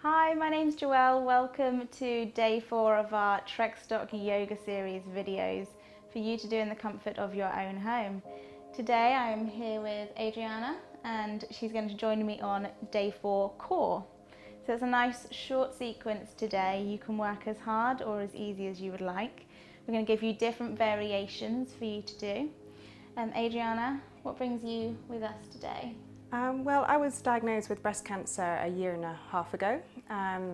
Hi, my name's Joelle. Welcome to day 4 of our Trekstock yoga series videos for you to do in the comfort of your own home. Today I am here with Adriana and she's going to join me on day 4 core. So it's a nice short sequence today. You can work as hard or as easy as you would like. We're going to give you different variations for you to do. Adriana, what brings you with us today? Well, I was diagnosed with breast cancer a year and a half ago.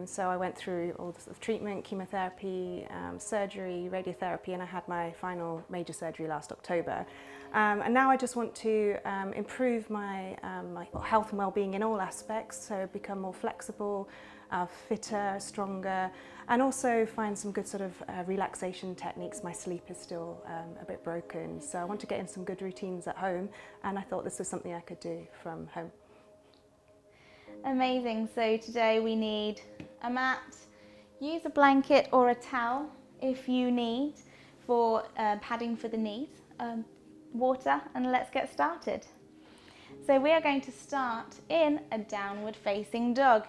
So I went through all the sort of treatment, chemotherapy, surgery, radiotherapy, and I had my final major surgery last October. And now I just want to improve my health and well-being in all aspects, so become more flexible, fitter, stronger, and also find some good sort of relaxation techniques. My sleep is still a bit broken, so I want to get in some good routines at home, and I thought this was something I could do from home. Amazing. So today we need a mat. Use a blanket or a towel if you need for padding for the knees, water, and let's get started. So we are going to start in a downward facing dog.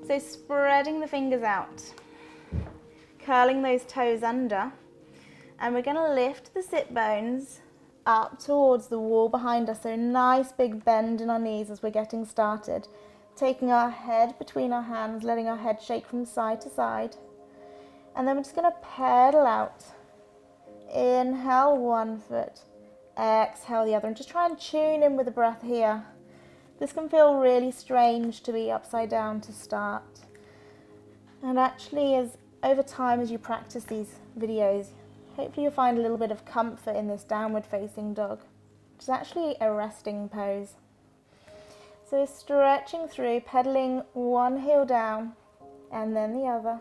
So spreading the fingers out, curling those toes under, and we're going to lift the sit bones up towards the wall behind us. So a nice big bend in our knees as we're getting started. Taking our head between our hands, letting our head shake from side to side. And then we're just going to pedal out. Inhale one foot, exhale the other, and just try and tune in with the breath here. This can feel really strange to be upside down to start. And actually, over time as you practice these videos, hopefully you'll find a little bit of comfort in this downward facing dog, which is actually a resting pose. So stretching through, pedaling one heel down and then the other.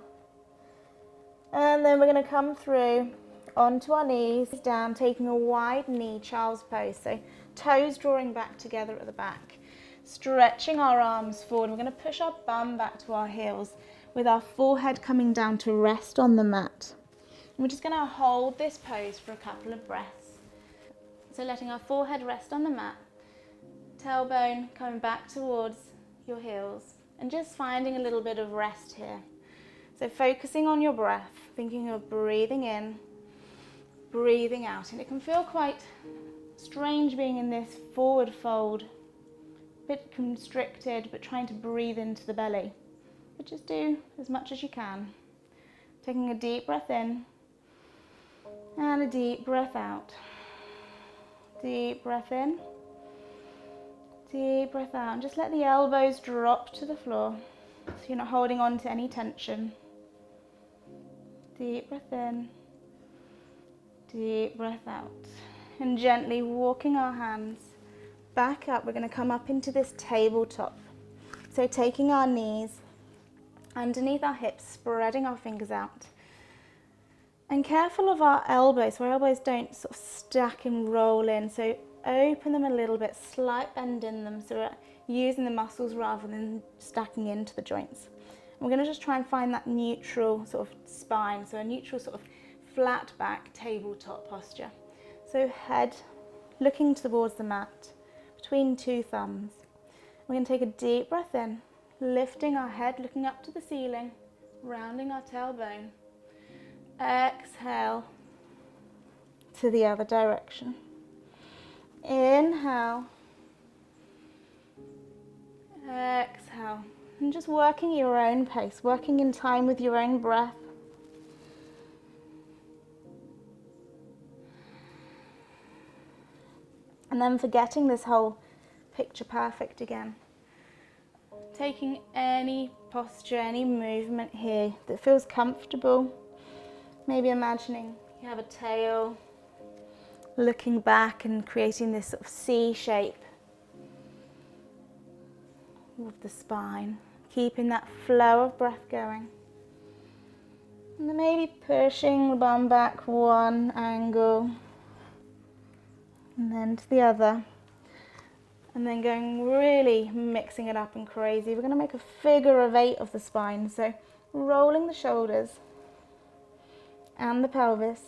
And then we're going to come through onto our knees, down, taking a wide knee, child's pose. So toes drawing back together at the back. Stretching our arms forward. We're going to push our bum back to our heels with our forehead coming down to rest on the mat. And we're just going to hold this pose for a couple of breaths. So letting our forehead rest on the mat, tailbone coming back towards your heels, and just finding a little bit of rest here. So focusing on your breath, thinking of breathing in, breathing out. And it can feel quite strange being in this forward fold, a bit constricted, but trying to breathe into the belly. But just do as much as you can. Taking a deep breath in and a deep breath out. Deep breath in, deep breath out. And just let the elbows drop to the floor so you're not holding on to any tension. Deep breath in, deep breath out. And gently walking our hands back up, we're going to come up into this tabletop. So taking our knees underneath our hips, spreading our fingers out. And careful of our elbows, so our elbows don't sort of stack and roll in. So open them a little bit, slight bend in them, so we're using the muscles rather than stacking into the joints. And we're going to just try and find that neutral sort of spine, so a neutral sort of flat back tabletop posture. So head looking towards the mat, between two thumbs. We're going to take a deep breath in, lifting our head, looking up to the ceiling, rounding our tailbone. Exhale to the other direction. Inhale. Exhale. And just working at your own pace, working in time with your own breath. And then forgetting this whole picture perfect again. Taking any posture, any movement here that feels comfortable. Maybe imagining you have a tail, looking back and creating this sort of C shape with the spine. Keeping that flow of breath going. And then maybe pushing the bum back one angle. And then to the other, and then going really mixing it up and crazy. We're going to make a figure of 8 of the spine, so rolling the shoulders and the pelvis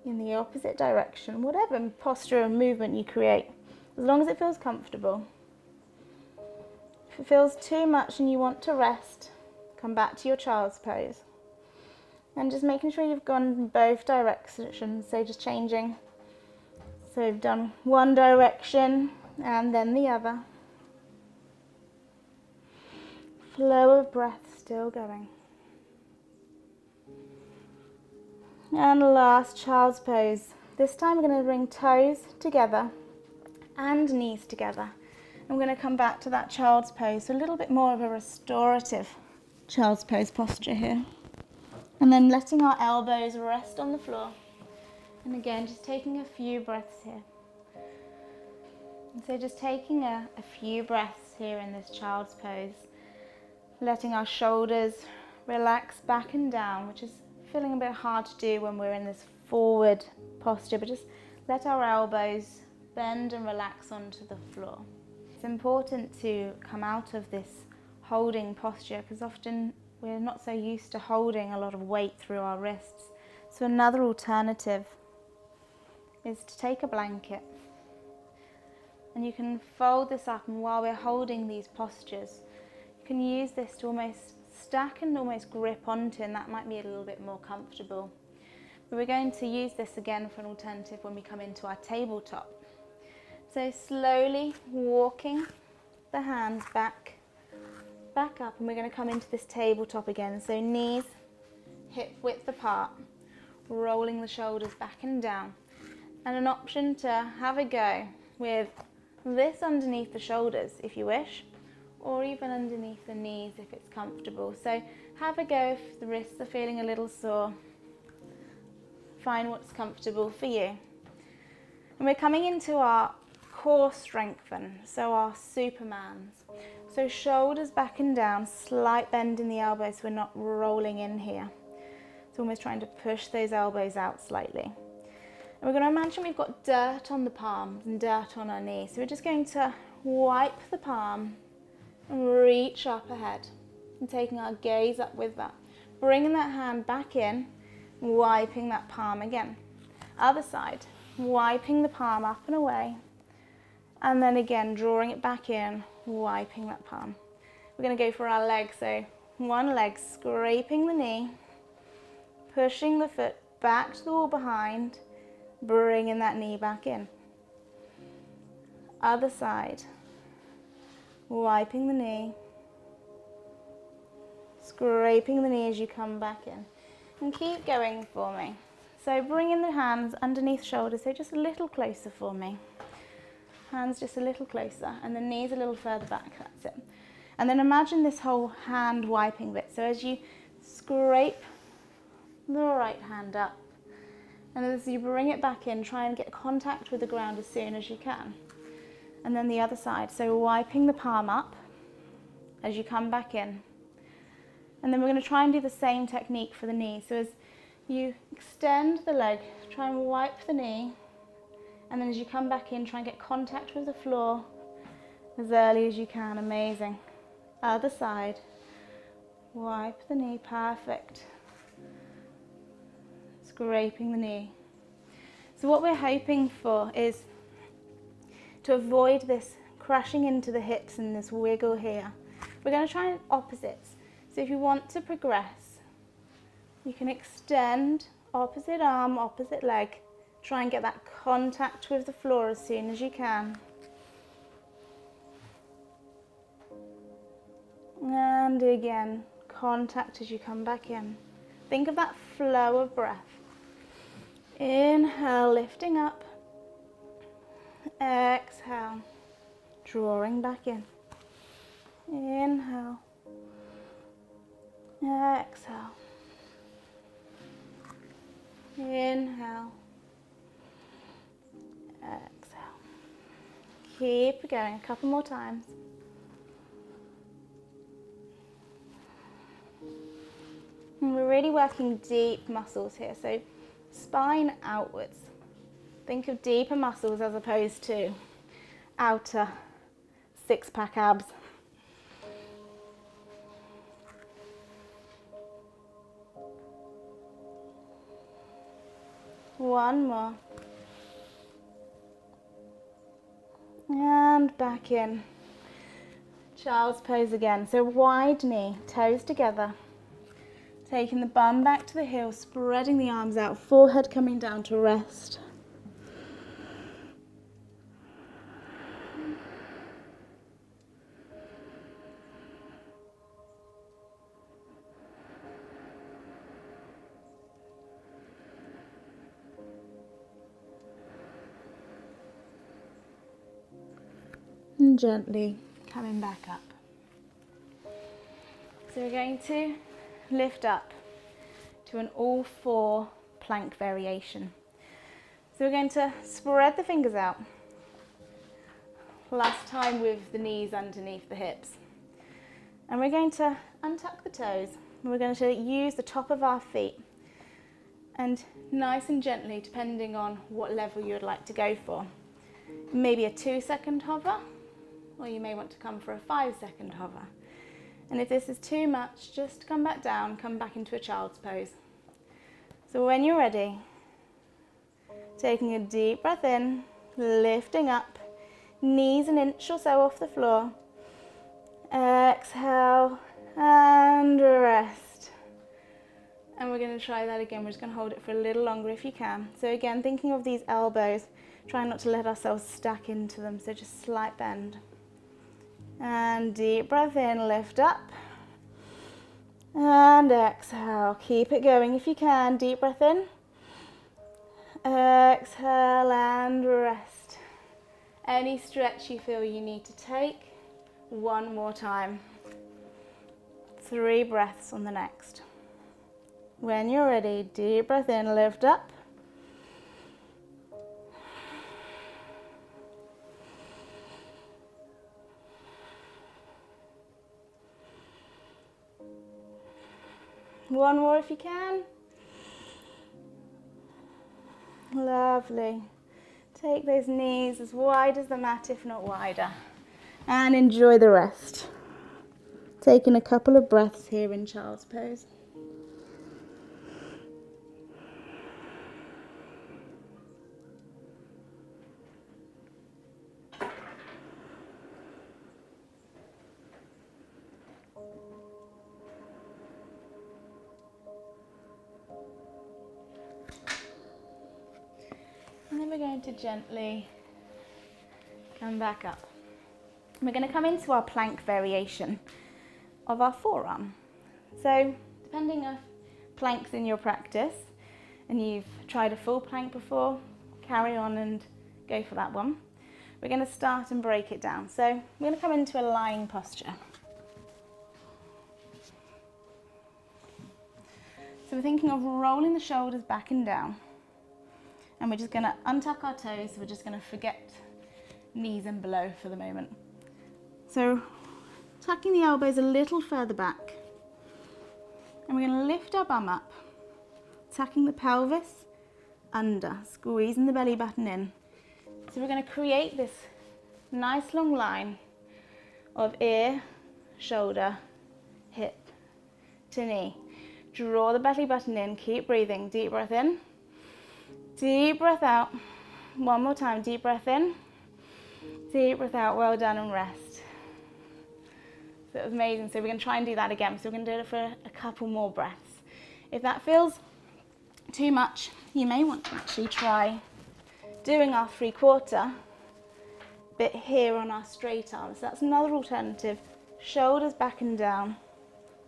in the opposite direction, whatever posture or movement you create, as long as it feels comfortable. If it feels too much and you want to rest, come back to your child's pose. And just making sure you've gone in both directions, so just changing. So we've done one direction and then the other. Flow of breath still going. And last, child's pose. This time we're going to bring toes together and knees together. And we're going to come back to that child's pose, so a little bit more of a restorative child's pose posture here. And then letting our elbows rest on the floor. And again, just taking a few breaths here. And so just taking a few breaths here in this child's pose. Letting our shoulders relax back and down, which is feeling a bit hard to do when we're in this forward posture, but just let our elbows bend and relax onto the floor. It's important to come out of this holding posture because often we're not so used to holding a lot of weight through our wrists. So another alternative is to take a blanket and you can fold this up, and while we're holding these postures, you can use this to almost stack and almost grip onto, and that might be a little bit more comfortable. But we're going to use this again for an alternative when we come into our tabletop. So slowly walking the hands back up, and we're going to come into this tabletop again. So knees hip width apart, rolling the shoulders back and down. And an option to have a go with this underneath the shoulders if you wish, or even underneath the knees if it's comfortable. So have a go if the wrists are feeling a little sore. Find what's comfortable for you. And we're coming into our core strengthen, so our Supermans. So shoulders back and down, slight bend in the elbows so we're not rolling in here. So almost trying to push those elbows out slightly. And we're going to imagine we've got dirt on the palms and dirt on our knees. So we're just going to wipe the palm and reach up ahead and taking our gaze up with that. Bringing that hand back in, wiping that palm again. Other side, wiping the palm up and away. And then again, drawing it back in, wiping that palm. We're going to go for our legs. So one leg, scraping the knee, pushing the foot back to the wall behind, bringing that knee back in. Other side, wiping the knee, scraping the knee as you come back in. And keep going for me. So bringing the hands underneath shoulders, so just a little closer for me. Hands just a little closer, and the knees a little further back, that's it. And then imagine this whole hand wiping bit. So as you scrape the right hand up, and as you bring it back in, try and get contact with the ground as soon as you can. And then the other side, so wiping the palm up as you come back in. And then we're going to try and do the same technique for the knee. So as you extend the leg, try and wipe the knee. And then as you come back in, try and get contact with the floor as early as you can. Amazing. Other side. Wipe the knee. Perfect. Scraping the knee. So what we're hoping for is to avoid this crashing into the hips and this wiggle here. We're going to try opposites. So if you want to progress, you can extend opposite arm, opposite leg. Try and get that contact with the floor as soon as you can. And again, contact as you come back in. Think of that flow of breath. Inhale, lifting up. Exhale, drawing back in. Inhale. Exhale. Inhale. Exhale. Keep going, a couple more times. And we're really working deep muscles here, so spine outwards. Think of deeper muscles as opposed to outer six-pack abs. One more. And back in. Child's pose again. So wide knee, toes together. Taking the bum back to the heel, spreading the arms out, forehead coming down to rest. And gently coming back up. So we're going to lift up to an all four plank variation. So we're going to spread the fingers out. Last time with the knees underneath the hips. And we're going to untuck the toes. And we're going to use the top of our feet. And nice and gently, depending on what level you would like to go for. Maybe a 2-second hover, or you may want to come for a 5-second hover. And if this is too much, just come back down, come back into a child's pose. So when you're ready, taking a deep breath in, lifting up, knees an inch or so off the floor. Exhale and rest. And we're going to try that again. We're just going to hold it for a little longer if you can. So again, thinking of these elbows, try not to let ourselves stack into them, so just slight bend. And deep breath in, lift up. And exhale. Keep it going if you can. Deep breath in. Exhale and rest. Any stretch you feel you need to take. One more time. 3 breaths on the next. When you're ready, deep breath in, lift up. One more if you can. Lovely. Take those knees as wide as the mat, if not wider. And enjoy the rest. Taking a couple of breaths here in child's pose. And then we're going to gently come back up. We're going to come into our plank variation of our forearm. So depending on planks in your practice, and you've tried a full plank before, carry on and go for that one. We're going to start and break it down. So we're going to come into a lying posture. So we're thinking of rolling the shoulders back and down. And we're just going to untuck our toes. So we're just going to forget knees and below for the moment. So tucking the elbows a little further back. And we're going to lift our bum up, tucking the pelvis under, squeezing the belly button in. So we're going to create this nice long line of ear, shoulder, hip to knee. Draw the belly button in, keep breathing. Deep breath in, deep breath out. One more time, deep breath in, deep breath out. Well done, and rest. So it was amazing. So we're going to try and do that again. So we're going to do it for a couple more breaths. If that feels too much, you may want to actually try doing our 3/4 bit here on our straight arms. So that's another alternative. Shoulders back and down,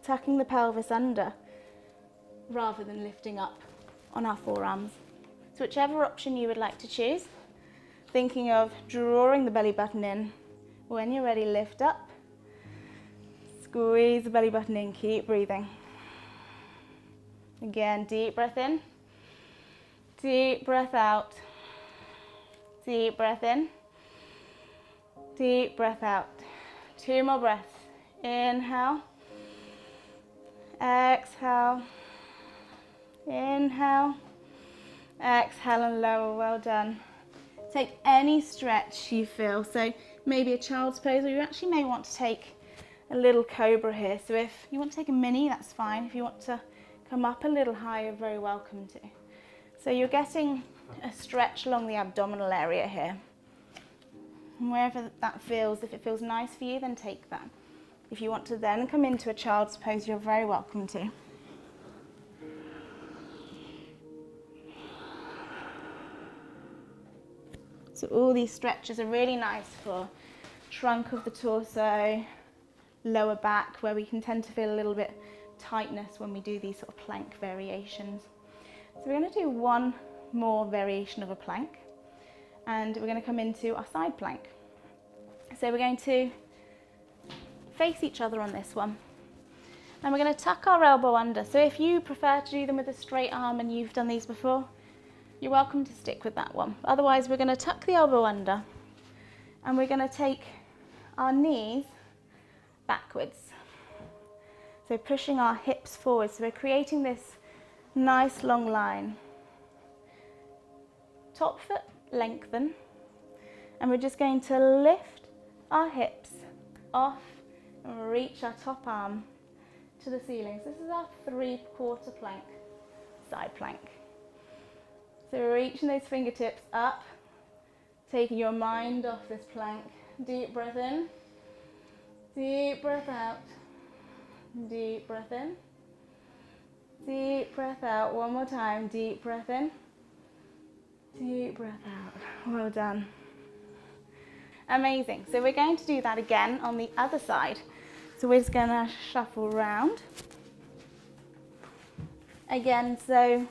tucking the pelvis under rather than lifting up on our forearms. So whichever option you would like to choose, thinking of drawing the belly button in. When you're ready, lift up, squeeze the belly button in, keep breathing. Again, deep breath in, deep breath out, deep breath in, deep breath out. 2 more breaths. Inhale, exhale, inhale, exhale and lower. Well done. Take any stretch you feel. So maybe a child's pose, or you actually may want to take a little cobra here. So if you want to take a mini, that's fine. If you want to come up a little higher, you're very welcome to. So you're getting a stretch along the abdominal area here. And wherever that feels, if it feels nice for you, then take that. If you want to then come into a child's pose, you're very welcome to. So all these stretches are really nice for trunk of the torso, lower back, where we can tend to feel a little bit tightness when we do these sort of plank variations. So we're going to do one more variation of a plank, and we're going to come into our side plank. So we're going to face each other on this one, and we're going to tuck our elbow under. So if you prefer to do them with a straight arm and you've done these before, you're welcome to stick with that one. Otherwise, we're going to tuck the elbow under, and we're going to take our knees backwards. So pushing our hips forward. So we're creating this nice long line. Top foot lengthen, and we're just going to lift our hips off and reach our top arm to the ceiling. So this is our 3/4 plank, side plank. So we're reaching those fingertips up, taking your mind off this plank. Deep breath in, deep breath out, deep breath in, deep breath out. One more time, deep breath in, deep breath out. Well done. Amazing. So we're going to do that again on the other side. So we're just going to shuffle round. Again, so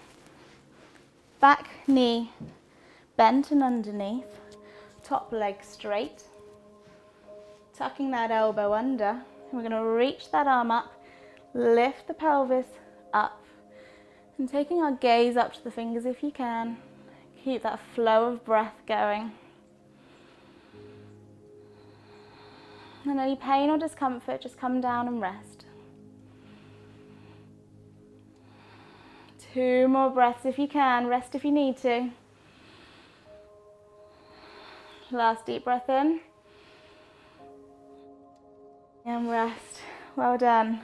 back knee bent and underneath, top leg straight, tucking that elbow under. We're going to reach that arm up, lift the pelvis up, and taking our gaze up to the fingers if you can. Keep that flow of breath going. And any pain or discomfort, just come down and rest. 2 more breaths if you can, rest if you need to. Last deep breath in. And rest. Well done.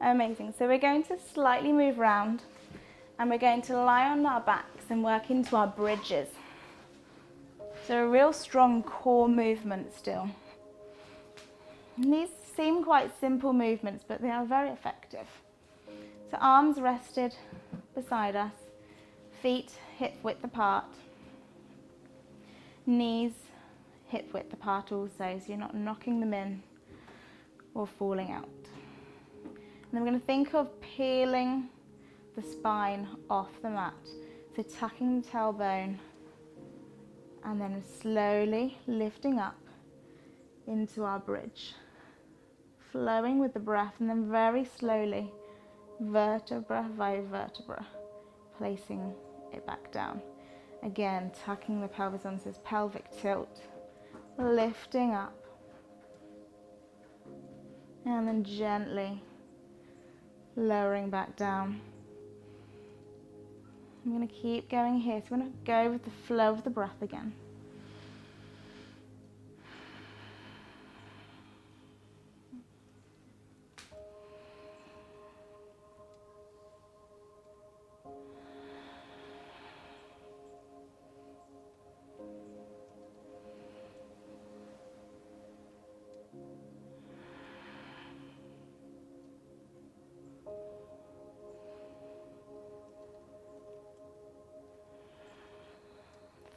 Amazing. So we're going to slightly move round, and we're going to lie on our backs and work into our bridges. So a real strong core movement still. And these seem quite simple movements, but they are very effective. So arms rested beside us, feet hip width apart, knees hip width apart also, so you're not knocking them in or falling out. And then we're going to think of peeling the spine off the mat. So tucking the tailbone and then slowly lifting up into our bridge. Flowing with the breath, and then very slowly, vertebra by vertebra, placing it back down. Again, tucking the pelvis onto this pelvic tilt, lifting up, and then gently lowering back down. I'm going to keep going here, so we're going to go with the flow of the breath again.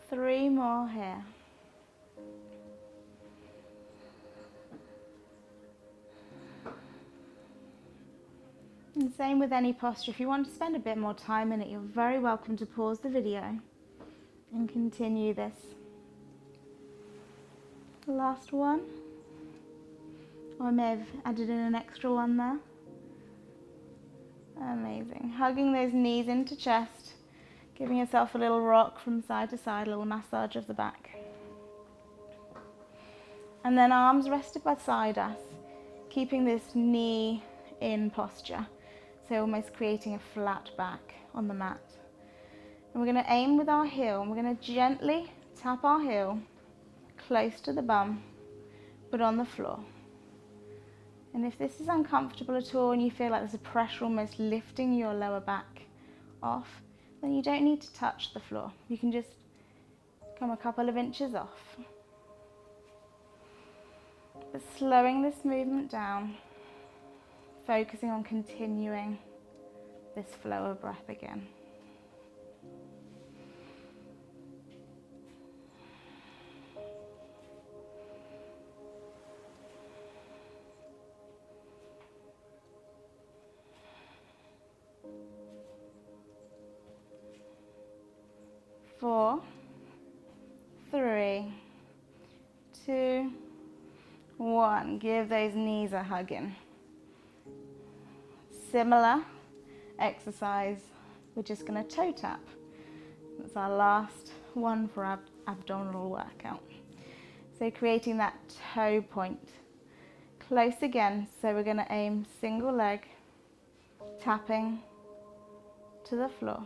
Three more here. And same with any posture. If you want to spend a bit more time in it, you're very welcome to pause the video and continue this. Last one. Or I may have added in an extra one there. Amazing. Hugging those knees into chest. Giving yourself a little rock from side to side, a little massage of the back. And then arms rested beside us, keeping this knee in posture. So almost creating a flat back on the mat. And we're going to aim with our heel, and we're going to gently tap our heel close to the bum, but on the floor. And if this is uncomfortable at all and you feel like there's a pressure almost lifting your lower back off, then you don't need to touch the floor. You can just come a couple of inches off. But slowing this movement down, focusing on continuing this flow of breath again. Four, three, two, one. Give those knees a hug in. Similar exercise, we're just going to toe tap. That's our last one for our abdominal workout. So creating that toe point. Close again, so we're going to aim single leg, tapping to the floor.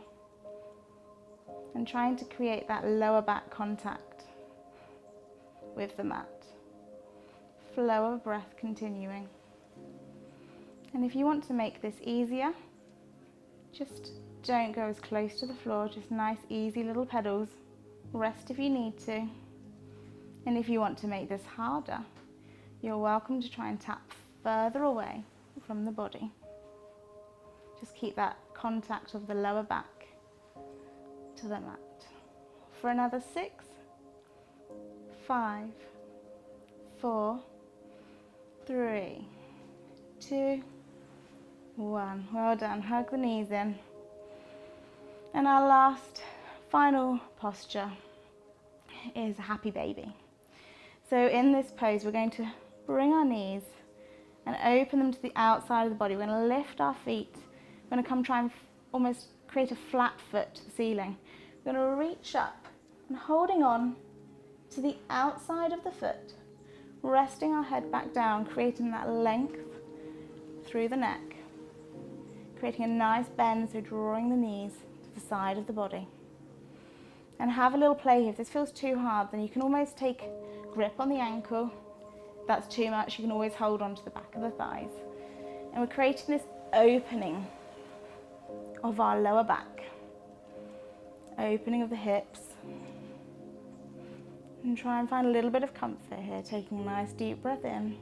And trying to create that lower back contact with the mat. Flow of breath continuing. And if you want to make this easier, just don't go as close to the floor, just nice easy little pedals. Rest if you need to. And if you want to make this harder, you're welcome to try and tap further away from the body. Just keep that contact of the lower back to the mat. For another 6, 5, 4, 3, 2, 1. Well done. Hug the knees in. And our last, final posture is a happy baby. So in this pose, we're going to bring our knees and open them to the outside of the body. We're going to lift our feet. We're going to come try and almost create a flat foot to the ceiling. We're going to reach up and holding on to the outside of the foot, resting our head back down, creating that length through the neck, creating a nice bend, so drawing the knees to the side of the body. And have a little play here. If this feels too hard, then you can almost take grip on the ankle. If that's too much, you can always hold on to the back of the thighs. And we're creating this opening of our lower back, opening of the hips, and try and find a little bit of comfort here, taking a nice deep breath in,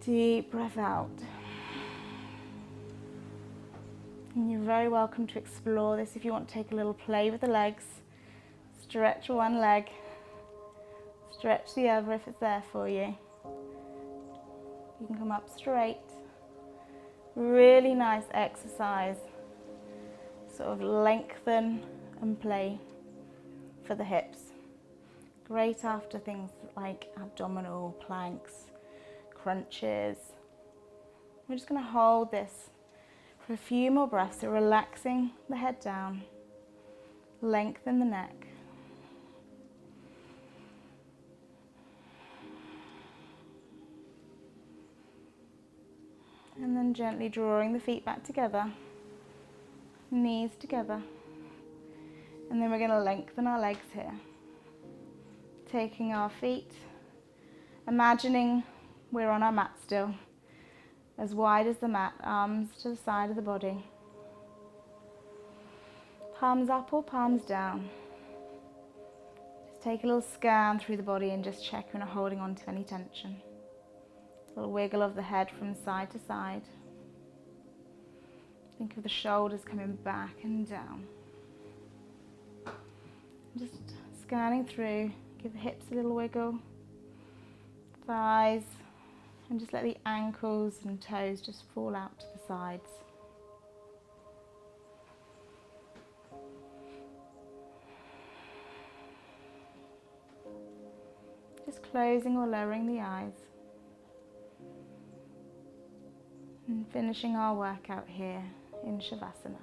deep breath out. And you're very welcome to explore this if you want to take a little play with the legs. Stretch one leg, stretch the other if it's there for you. You can come up straight. Really nice exercise. Sort of lengthen and play for the hips. Great after things like abdominal planks, crunches. We're just going to hold this for a few more breaths, so relaxing the head down, lengthen the neck. And then gently drawing the feet back together, knees together. And then we're going to lengthen our legs here. Taking our feet, imagining we're on our mat still, as wide as the mat, arms to the side of the body. Palms up or palms down. Just take a little scan through the body and just check you're not holding on to any tension. A little wiggle of the head from side to side. Think of the shoulders coming back and down. Just scanning through, give the hips a little wiggle, thighs, and just let the ankles and toes just fall out to the sides. Just closing or lowering the eyes. And finishing our workout here in Shavasana.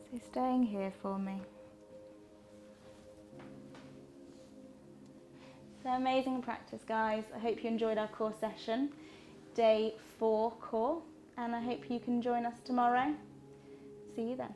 So staying here for me. So amazing practice, guys. I hope you enjoyed our core session, day 4 core, and I hope you can join us tomorrow. See you then.